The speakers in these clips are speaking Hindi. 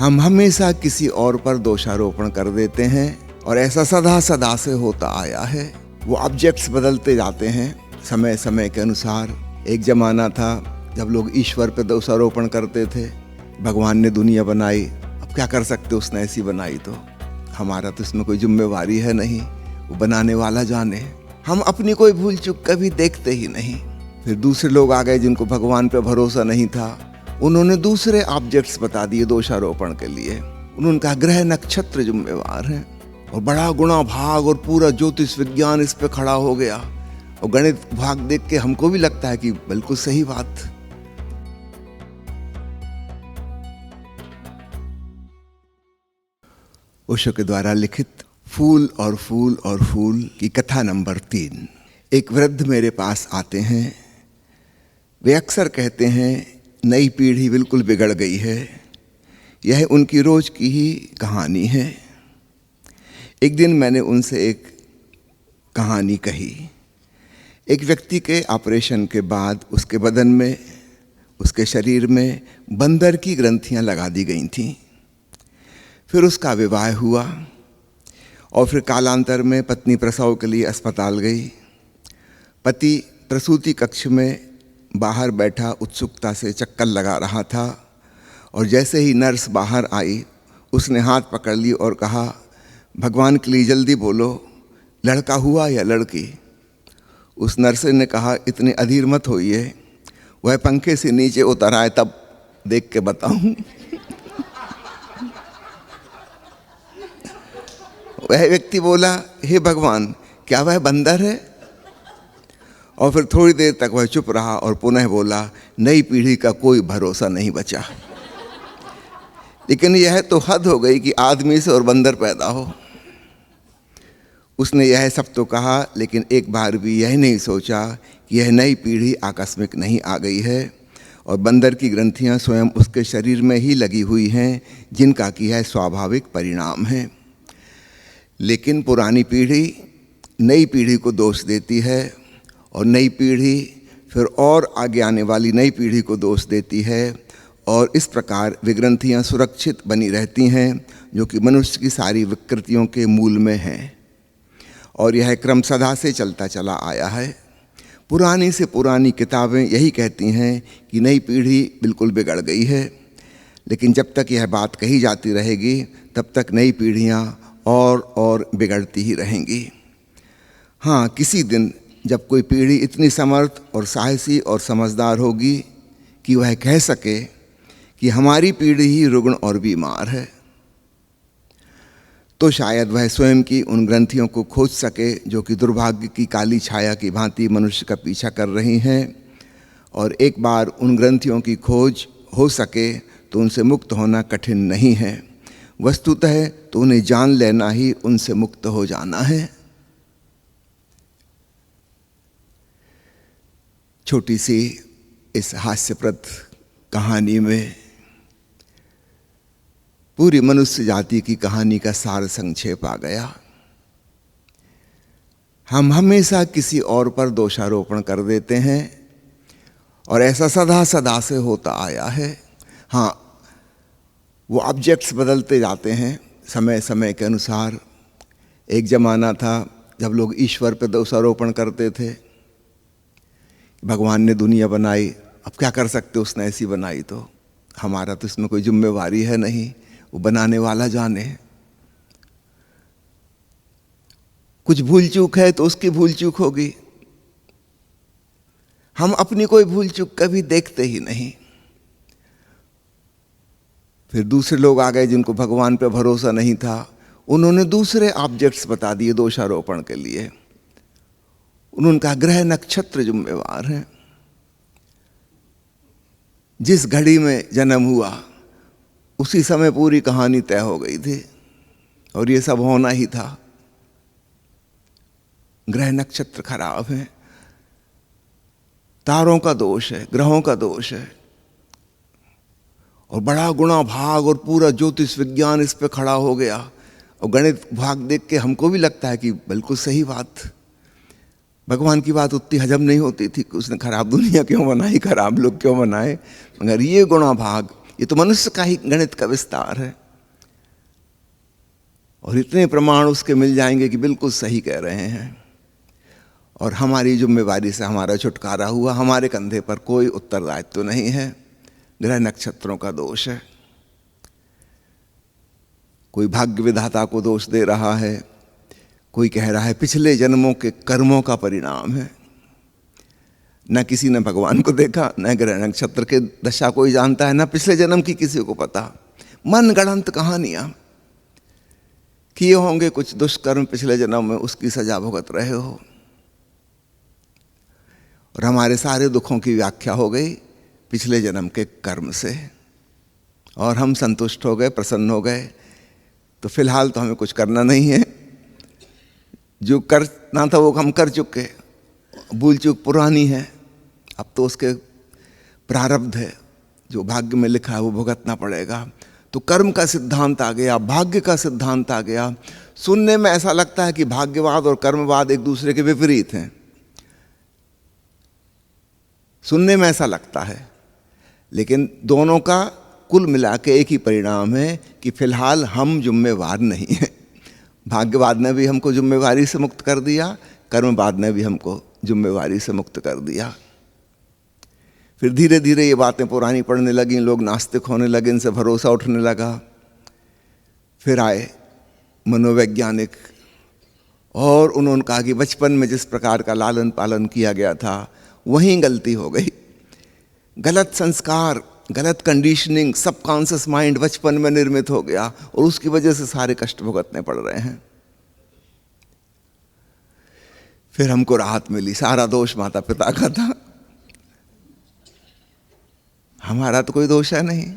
हम हमेशा किसी और पर दोषारोपण कर देते हैं और ऐसा सदा सदा से होता आया है। वो ऑब्जेक्ट्स बदलते जाते हैं समय समय के अनुसार। एक जमाना था जब लोग ईश्वर पे दोषारोपण करते थे, भगवान ने दुनिया बनाई, अब क्या कर सकते, उसने ऐसी बनाई तो हमारा तो इसमें कोई जिम्मेवारी है नहीं, वो बनाने वाला जाने। हम अपनी कोई भूल चूक कभी देखते ही नहीं। फिर दूसरे लोग आ गए जिनको भगवान पे भरोसा नहीं था, उन्होंने दूसरे ऑब्जेक्ट्स बता दिए दोषारोपण के लिए। उन्होंने कहा ग्रह नक्षत्र जिम्मेवार हैं, और बड़ा गुणा भाग और पूरा ज्योतिष विज्ञान इस पे खड़ा हो गया। और गणित भाग देख के हमको भी लगता है कि बिल्कुल सही बात। ओशो के द्वारा लिखित फूल और फूल और फूल की कथा नंबर 3। एक वृद्ध मेरे पास आते हैं। वे अक्सर कहते हैं नई पीढ़ी बिल्कुल बिगड़ गई है, यह उनकी रोज की ही कहानी है। एक दिन मैंने उनसे एक कहानी कही। एक व्यक्ति के ऑपरेशन के बाद उसके बदन में, उसके शरीर में बंदर की ग्रंथियां लगा दी गई थीं। फिर उसका विवाह हुआ और फिर कालांतर में पत्नी प्रसव के लिए अस्पताल गई। पति प्रसूति कक्ष में बाहर बैठा उत्सुकता से चक्कर लगा रहा था, और जैसे ही नर्स बाहर आई उसने हाथ पकड़ ली और कहा, भगवान के लिए जल्दी बोलो, लड़का हुआ या लड़की। उस नर्स ने कहा, इतने अधीर मत होइए, वह पंखे से नीचे उतर आए तब देख के बताऊं। वह व्यक्ति बोला, हे भगवान, क्या वह बंदर है? और फिर थोड़ी देर तक वह चुप रहा और पुनः बोला, नई पीढ़ी का कोई भरोसा नहीं बचा। लेकिन यह तो हद हो गई कि आदमी से और बंदर पैदा हो। उसने यह सब तो कहा, लेकिन एक बार भी यह नहीं सोचा कि यह नई पीढ़ी आकस्मिक नहीं आ गई है और बंदर की ग्रंथियां स्वयं उसके शरीर में ही लगी हुई हैं, जिनका कि यह स्वाभाविक परिणाम है। लेकिन पुरानी पीढ़ी नई पीढ़ी को दोष देती है और नई पीढ़ी फिर और आगे आने वाली नई पीढ़ी को दोष देती है, और इस प्रकार विग्रंथियाँ सुरक्षित बनी रहती हैं, जो कि मनुष्य की सारी विकृतियों के मूल में हैं। और यह क्रम सदा से चलता चला आया है। पुरानी से पुरानी किताबें यही कहती हैं कि नई पीढ़ी बिल्कुल बिगड़ गई है, लेकिन जब तक यह बात कही जाती रहेगी तब तक नई पीढ़ियाँ और बिगड़ती ही रहेंगी। हाँ, किसी दिन जब कोई पीढ़ी इतनी समर्थ और साहसी और समझदार होगी कि वह कह सके कि हमारी पीढ़ी ही रुग्ण और बीमार है, तो शायद वह स्वयं की उन ग्रंथियों को खोज सके जो कि दुर्भाग्य की काली छाया की भांति मनुष्य का पीछा कर रही हैं। और एक बार उन ग्रंथियों की खोज हो सके तो उनसे मुक्त होना कठिन नहीं है। वस्तुतः तो उन्हें जान लेना ही उनसे मुक्त हो जाना है। छोटी सी इस हास्यप्रद कहानी में पूरी मनुष्य जाति की कहानी का सार संक्षेप आ गया। हम हमेशा किसी और पर दोषारोपण कर देते हैं और ऐसा सदा सदा से होता आया है। हाँ, वो ऑब्जेक्ट्स बदलते जाते हैं समय समय के अनुसार। एक जमाना था जब लोग ईश्वर पे दोषारोपण करते थे, भगवान ने दुनिया बनाई, अब क्या कर सकते, उसने ऐसी बनाई तो हमारा तो इसमें कोई जिम्मेवारी है नहीं, वो बनाने वाला जाने। कुछ भूल चूक है तो उसकी भूल चूक होगी। हम अपनी कोई भूल चूक कभी देखते ही नहीं। फिर दूसरे लोग आ गए जिनको भगवान पे भरोसा नहीं था, उन्होंने दूसरे ऑब्जेक्ट्स बता दिए दोषारोपण के लिए। उन्होंने कहा ग्रह नक्षत्र जिम्मेवार हैं। जिस घड़ी में जन्म हुआ उसी समय पूरी कहानी तय हो गई थी और ये सब होना ही था। ग्रह नक्षत्र खराब हैं, तारों का दोष है, ग्रहों का दोष है, और बड़ा गुणा भाग और पूरा ज्योतिष विज्ञान इस पे खड़ा हो गया। और गणित भाग देख के हमको भी लगता है कि बिल्कुल सही बात। भगवान की बात उतनी हजम नहीं होती थी कि उसने खराब दुनिया क्यों बनाई, खराब लोग क्यों बनाए, मगर ये गुणा भाग ये तो मनुष्य का ही गणित का विस्तार है। और इतने प्रमाण उसके मिल जाएंगे कि बिल्कुल सही कह रहे हैं। और हमारी जिम्मेवारी से हमारा छुटकारा हुआ। हमारे कंधे पर कोई उत्तरदायित्व तो नहीं है, ग्रह नक्षत्रों का दोष है। कोई भाग्य विधाता को दोष दे रहा है, कोई कह रहा है पिछले जन्मों के कर्मों का परिणाम है। न किसी ने भगवान को देखा, न ग्रह नक्षत्र के दशा कोई जानता है, न पिछले जन्म की किसी को पता। मन गढ़ंत कहानियां किए होंगे कुछ दुष्कर्म पिछले जन्म में, उसकी सजा भुगत रहे हो। और हमारे सारे दुखों की व्याख्या हो गई पिछले जन्म के कर्म से, और हम संतुष्ट हो गए, प्रसन्न हो गए। तो फिलहाल तो हमें कुछ करना नहीं है, जो करना था वो हम कर चुके, भूल चूक पुरानी है, अब तो उसके प्रारब्ध है, जो भाग्य में लिखा है वो भुगतना पड़ेगा। तो कर्म का सिद्धांत आ गया, भाग्य का सिद्धांत आ गया। सुनने में ऐसा लगता है कि भाग्यवाद और कर्मवाद एक दूसरे के विपरीत हैं, सुनने में ऐसा लगता है, लेकिन दोनों का कुल मिला के एक ही परिणाम है कि फिलहाल हम जिम्मेवार नहीं हैं। भाग्यवाद ने भी हमको जिम्मेवारी से मुक्त कर दिया, कर्मवाद ने भी हमको जिम्मेवारी से मुक्त कर दिया। फिर धीरे धीरे ये बातें पुरानी पड़ने लगी, लोग नास्तिक होने लगे, इनसे भरोसा उठने लगा। फिर आए मनोवैज्ञानिक और उन्होंने कहा कि बचपन में जिस प्रकार का लालन पालन किया गया था वहीं गलती हो गई। गलत संस्कार, गलत कंडीशनिंग, सबकॉन्शियस माइंड बचपन में निर्मित हो गया और उसकी वजह से सारे कष्ट भुगतने पड़ रहे हैं। फिर हमको राहत मिली, सारा दोष माता पिता का था, हमारा तो कोई दोष है नहीं।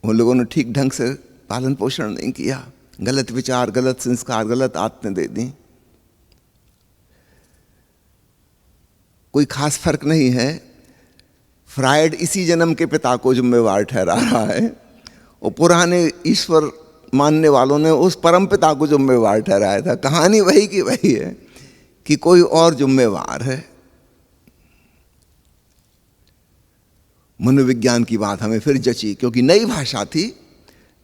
उन लोगों ने ठीक ढंग से पालन पोषण नहीं किया, गलत विचार, गलत संस्कार, गलत आदतें दे दी। कोई खास फर्क नहीं है। फ्रायड इसी जन्म के पिता को जिम्मेवार ठहरा रहा है और पुराने ईश्वर मानने वालों ने उस परम पिता को जिम्मेवार ठहराया था। कहानी वही की वही है कि कोई और जिम्मेवार है। मनोविज्ञान की बात हमें फिर जची, क्योंकि नई भाषा थी,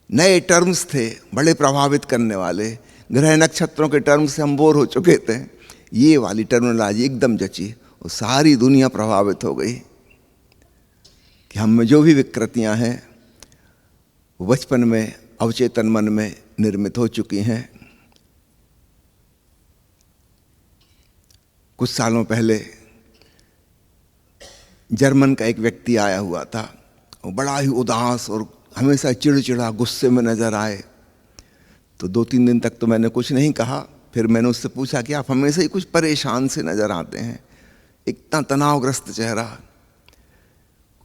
नए टर्म्स थे बड़े प्रभावित करने वाले। ग्रह नक्षत्रों के टर्म्स से हम बोर हो चुके थे, ये वाली टर्मिनोलॉजी एकदम जची और सारी दुनिया प्रभावित हो गई कि हम में जो भी विकृतियां हैं वो बचपन में अवचेतन मन में निर्मित हो चुकी हैं। कुछ सालों पहले जर्मन का एक व्यक्ति आया हुआ था, वो बड़ा ही उदास और हमेशा चिड़चिड़ा गुस्से में नजर आए। तो 2-3 दिन तक तो मैंने कुछ नहीं कहा। फिर मैंने उससे पूछा कि आप हमेशा ही कुछ परेशान से नजर आते हैं, इतना तनावग्रस्त चेहरा।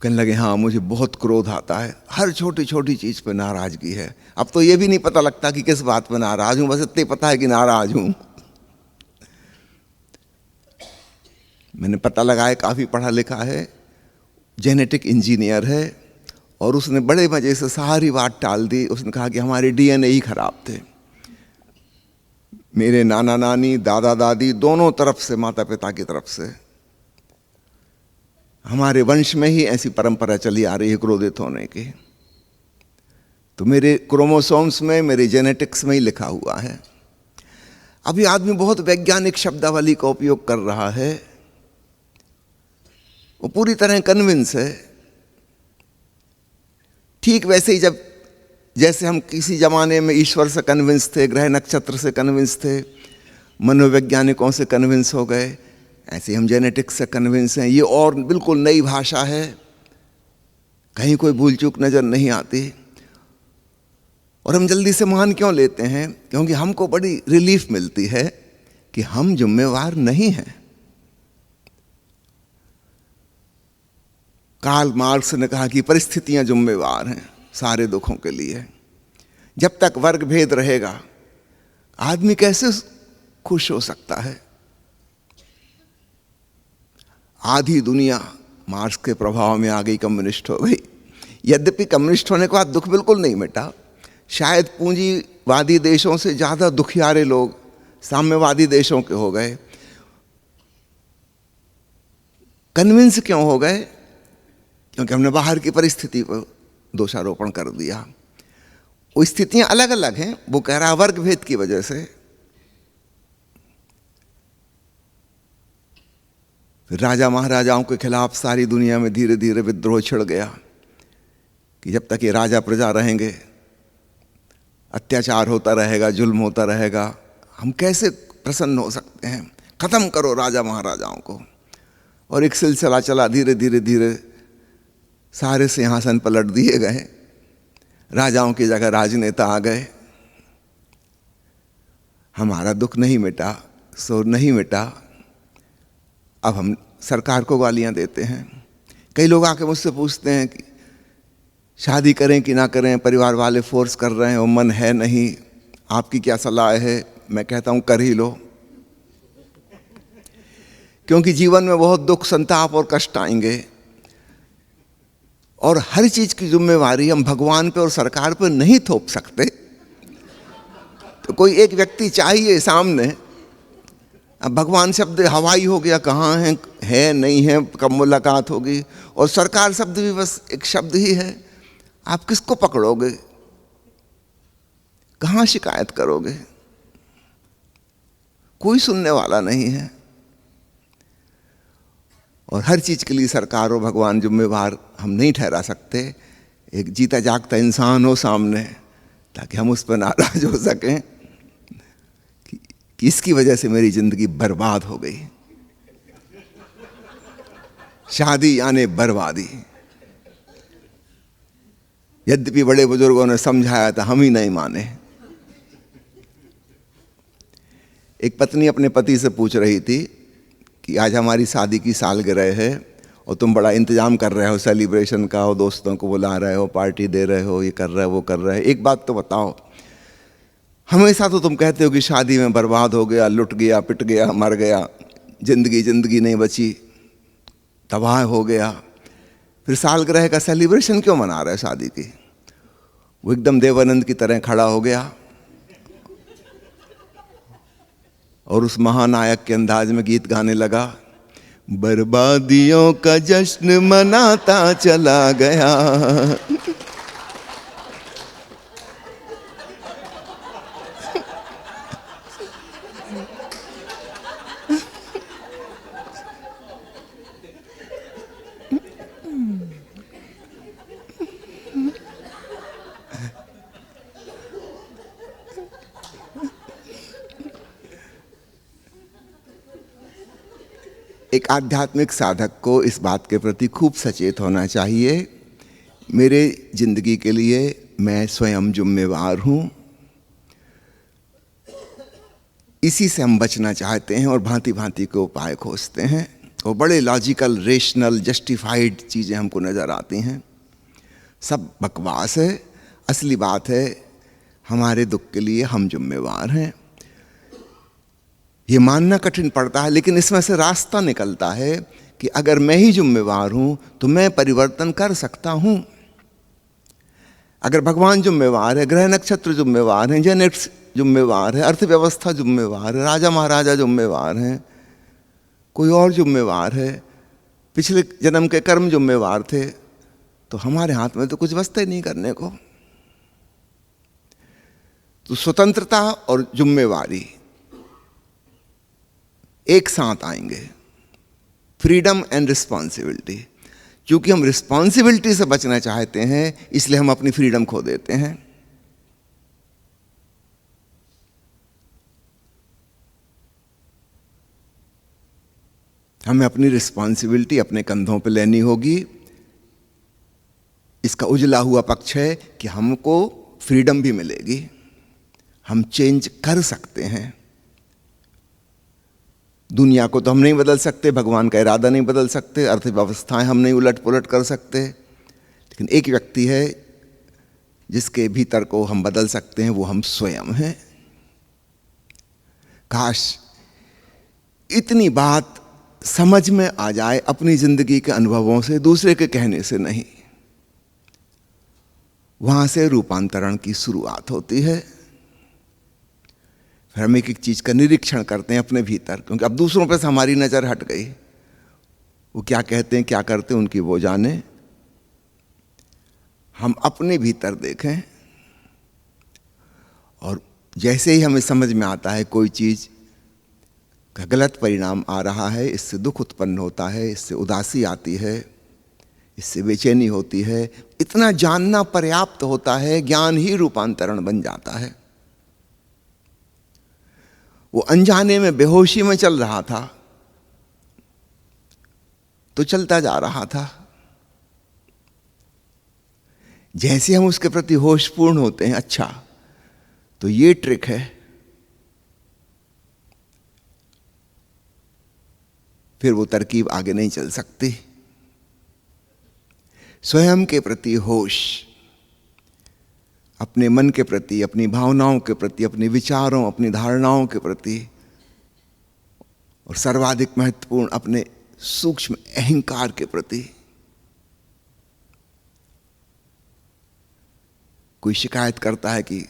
कहने लगे हाँ, मुझे बहुत क्रोध आता है, हर छोटी छोटी चीज़ पे नाराज़गी है। अब तो ये भी नहीं पता लगता कि किस बात पे नाराज़ हूँ, बस इतना पता है कि नाराज़ हूँ। मैंने पता लगाया, काफ़ी पढ़ा लिखा है, जेनेटिक इंजीनियर है, और उसने बड़े मज़े से सारी बात टाल दी। उसने कहा कि हमारे डीएनए ही खराब थे, मेरे नाना नानी, दादा दादी, दोनों तरफ से, माता पिता की तरफ से हमारे वंश में ही ऐसी परंपरा चली आ रही है क्रोधित होने की। तो मेरे क्रोमोसोम्स में, मेरे जेनेटिक्स में ही लिखा हुआ है। अभी आदमी बहुत वैज्ञानिक शब्दावली का उपयोग कर रहा है, वो पूरी तरह कन्विंस है। ठीक वैसे ही जैसे हम किसी जमाने में ईश्वर से कन्विंस थे, ग्रह नक्षत्र से कन्विंस थे, मनोवैज्ञानिकों से कन्विंस हो गए, ऐसे हम जेनेटिक्स से कन्विंस हैं। ये और बिल्कुल नई भाषा है, कहीं कोई भूल चूक नजर नहीं आती। और हम जल्दी से मान क्यों लेते हैं? क्योंकि हमको बड़ी रिलीफ मिलती है कि हम जिम्मेवार नहीं हैं। कार्ल मार्क्स ने कहा कि परिस्थितियां जिम्मेवार हैं सारे दुखों के लिए। जब तक वर्ग भेद रहेगा आदमी कैसे खुश हो सकता है? आधी दुनिया मार्क्स के प्रभाव में आ गई, कम्युनिस्ट हो गई। यद्यपि कम्युनिस्ट होने के बाद दुख बिल्कुल नहीं मिटा। शायद पूंजीवादी देशों से ज़्यादा दुखियारे लोग साम्यवादी देशों के हो गए। कन्विंस क्यों हो गए? क्योंकि हमने बाहर की परिस्थिति को दोषारोपण कर दिया। वो स्थितियां अलग अलग हैं। वो कह रहा वर्ग भेद की वजह से। राजा महाराजाओं के खिलाफ सारी दुनिया में धीरे धीरे विद्रोह छिड़ गया कि जब तक ये राजा प्रजा रहेंगे अत्याचार होता रहेगा, जुल्म होता रहेगा, हम कैसे प्रसन्न हो सकते हैं, खत्म करो राजा महाराजाओं को। और एक सिलसिला चला, धीरे धीरे धीरे सारे सिंहासन पलट दिए गए, राजाओं की जगह राजनेता आ गए। हमारा दुख नहीं मिटा, शोर नहीं मिटा, अब हम सरकार को गालियां देते हैं। कई लोग आके मुझसे पूछते हैं कि शादी करें कि ना करें, परिवार वाले फोर्स कर रहे हैं, वो मन है नहीं, आपकी क्या सलाह है। मैं कहता हूं कर ही लो, क्योंकि जीवन में बहुत दुख, संताप और कष्ट आएंगे और हर चीज की जिम्मेवारी हम भगवान पे और सरकार पे नहीं थोप सकते। तो कोई एक व्यक्ति चाहिए सामने। अब भगवान शब्द हवाई हो गया, कहाँ है नहीं है, कब मुलाकात होगी। और सरकार शब्द भी बस एक शब्द ही है, आप किसको पकड़ोगे, कहाँ शिकायत करोगे, कोई सुनने वाला नहीं है। और हर चीज के लिए सरकार और भगवान जिम्मेवार हम नहीं ठहरा सकते। एक जीता जागता इंसान हो सामने, ताकि हम उस पर नाराज हो सकें कि इसकी वजह से मेरी जिंदगी बर्बाद हो गई। शादी यानी बर्बादी। यद्यपि बड़े बुजुर्गों ने समझाया था, हम ही नहीं माने। एक पत्नी अपने पति से पूछ रही थी कि आज हमारी शादी की सालगिरह है और तुम बड़ा इंतजाम कर रहे हो सेलिब्रेशन का, और दोस्तों को बुला रहे हो, पार्टी दे रहे हो, ये कर रहे हो, वो कर रहे हो, एक बात तो बताओ, हमेशा तो तुम कहते हो कि शादी में बर्बाद हो गया, लुट गया, पिट गया, मर गया, जिंदगी नहीं बची, तबाह हो गया, फिर सालगिरह का सेलिब्रेशन क्यों मना रहे शादी की। वो एकदम देवानंद की तरह खड़ा हो गया और उस महानायक के अंदाज में गीत गाने लगा, बर्बादियों का जश्न मनाता चला गया। एक आध्यात्मिक साधक को इस बात के प्रति खूब सचेत होना चाहिए, मेरे जिंदगी के लिए मैं स्वयं जिम्मेवार हूं। इसी से हम बचना चाहते हैं और भांति भांति के उपाय खोजते हैं, और बड़े लॉजिकल, रेशनल, जस्टिफाइड चीज़ें हमको नज़र आती हैं। सब बकवास है। असली बात है हमारे दुख के लिए हम जिम्मेवार हैं। ये मानना कठिन पड़ता है, लेकिन इसमें से रास्ता निकलता है कि अगर मैं ही जिम्मेवार हूं तो मैं परिवर्तन कर सकता हूं। अगर भगवान जिम्मेवार है, ग्रह नक्षत्र जिम्मेवार हैं, जेनेटिक्स जिम्मेवार है, अर्थव्यवस्था जिम्मेवार है, राजा महाराजा जिम्मेवार हैं, कोई और जिम्मेवार है, पिछले जन्म के कर्म जिम्मेवार थे, तो हमारे हाथ में तो कुछ बचता ही नहीं करने को। तो स्वतंत्रता और जिम्मेवारी एक साथ आएंगे, फ्रीडम एंड रिस्पॉन्सिबिलिटी। क्योंकि हम रिस्पॉन्सिबिलिटी से बचना चाहते हैं, इसलिए हम अपनी फ्रीडम खो देते हैं। हमें अपनी रिस्पॉन्सिबिलिटी अपने कंधों पे लेनी होगी। इसका उजला हुआ पक्ष है कि हमको फ्रीडम भी मिलेगी, हम चेंज कर सकते हैं। दुनिया को तो हम नहीं बदल सकते, भगवान का इरादा नहीं बदल सकते, अर्थव्यवस्थाएं हम नहीं उलट पुलट कर सकते, लेकिन एक व्यक्ति है जिसके भीतर को हम बदल सकते हैं, वो हम स्वयं हैं। काश इतनी बात समझ में आ जाए अपनी जिंदगी के अनुभवों से, दूसरे के कहने से नहीं। वहां से रूपांतरण की शुरुआत होती है। फिर हम एक एक चीज का निरीक्षण करते हैं अपने भीतर, क्योंकि अब दूसरों पर से हमारी नजर हट गई। वो क्या कहते हैं, क्या करते हैं, उनकी वो जाने। हम अपने भीतर देखें और जैसे ही हमें समझ में आता है कोई चीज़ का गलत परिणाम आ रहा है, इससे दुख उत्पन्न होता है, इससे उदासी आती है, इससे बेचैनी होती है, इतना जानना पर्याप्त होता है, ज्ञान ही रूपांतरण बन जाता है। वो अनजाने में बेहोशी में चल रहा था तो चलता जा रहा था। जैसे हम उसके प्रति होशपूर्ण होते हैं, अच्छा तो ये ट्रिक है, फिर वो तरकीब आगे नहीं चल सकती। स्वयं के प्रति होश, अपने मन के प्रति, अपनी भावनाओं के प्रति, अपने विचारों, अपनी धारणाओं के प्रति, और सर्वाधिक महत्वपूर्ण अपने सूक्ष्म अहंकार के प्रति। कोई शिकायत करता है कि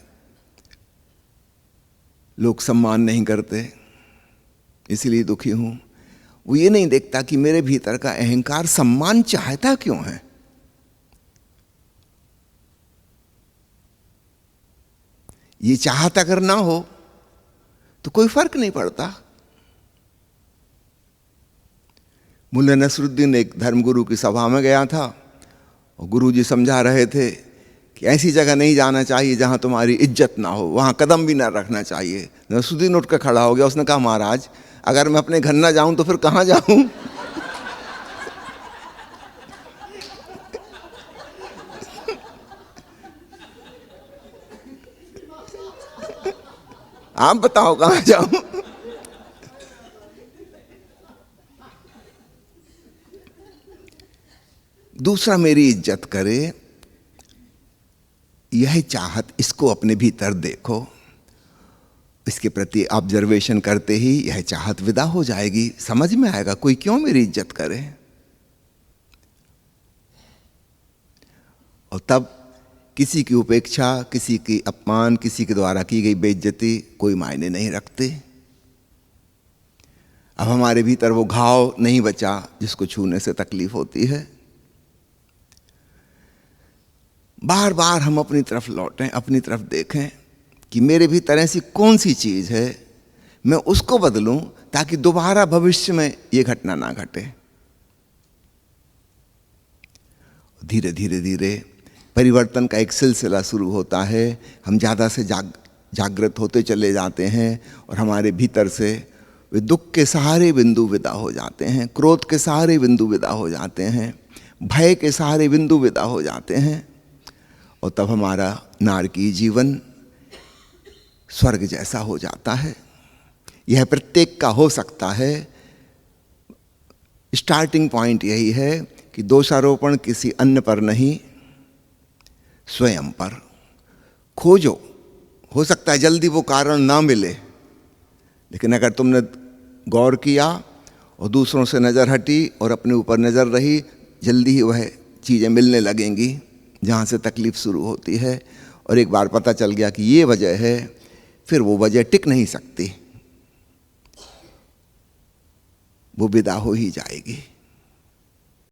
लोग सम्मान नहीं करते इसलिए दुखी हूं, वो ये नहीं देखता कि मेरे भीतर का अहंकार सम्मान चाहता क्यों है। ये चाहत अगर ना हो तो कोई फर्क नहीं पड़ता। मुल्ला नसरुद्दीन एक धर्मगुरु की सभा में गया था और गुरुजी समझा रहे थे कि ऐसी जगह नहीं जाना चाहिए जहां तुम्हारी इज्जत ना हो, वहां कदम भी ना रखना चाहिए। नसरुद्दीन उठ कर खड़ा हो गया, उसने कहा महाराज अगर मैं अपने घर ना जाऊं तो फिर कहां जाऊं? आप बताओ कहां जाऊं? दूसरा मेरी इज्जत करे, यह चाहत, इसको अपने भीतर देखो, इसके प्रति ऑब्जर्वेशन करते ही यह चाहत विदा हो जाएगी। समझ में आएगा कोई क्यों मेरी इज्जत करे। और तब किसी की उपेक्षा, किसी की अपमान, किसी के द्वारा की गई बेइज्जती कोई मायने नहीं रखते। अब हमारे भीतर वो घाव नहीं बचा जिसको छूने से तकलीफ होती है। बार बार हम अपनी तरफ लौटें, अपनी तरफ देखें कि मेरे भीतर ऐसी कौन सी चीज़ है, मैं उसको बदलूं ताकि दोबारा भविष्य में ये घटना ना घटे। धीरे धीरे धीरे परिवर्तन का एक सिलसिला शुरू होता है। हम ज़्यादा से जागृत होते चले जाते हैं और हमारे भीतर से वे दुख के सारे बिंदु विदा हो जाते हैं, क्रोध के सारे बिंदु विदा हो जाते हैं, भय के सारे बिंदु विदा हो जाते हैं। और तब हमारा नारकीय जीवन स्वर्ग जैसा हो जाता है। यह प्रत्येक का हो सकता है। स्टार्टिंग पॉइंट यही है कि दोषारोपण किसी अन्य पर नहीं, स्वयं पर खोजो। हो सकता है जल्दी वो कारण ना मिले, लेकिन अगर तुमने गौर किया और दूसरों से नज़र हटी और अपने ऊपर नज़र रही, जल्दी ही वह चीज़ें मिलने लगेंगी जहाँ से तकलीफ़ शुरू होती है। और एक बार पता चल गया कि ये वजह है, फिर वो वजह टिक नहीं सकती, वो विदा हो ही जाएगी।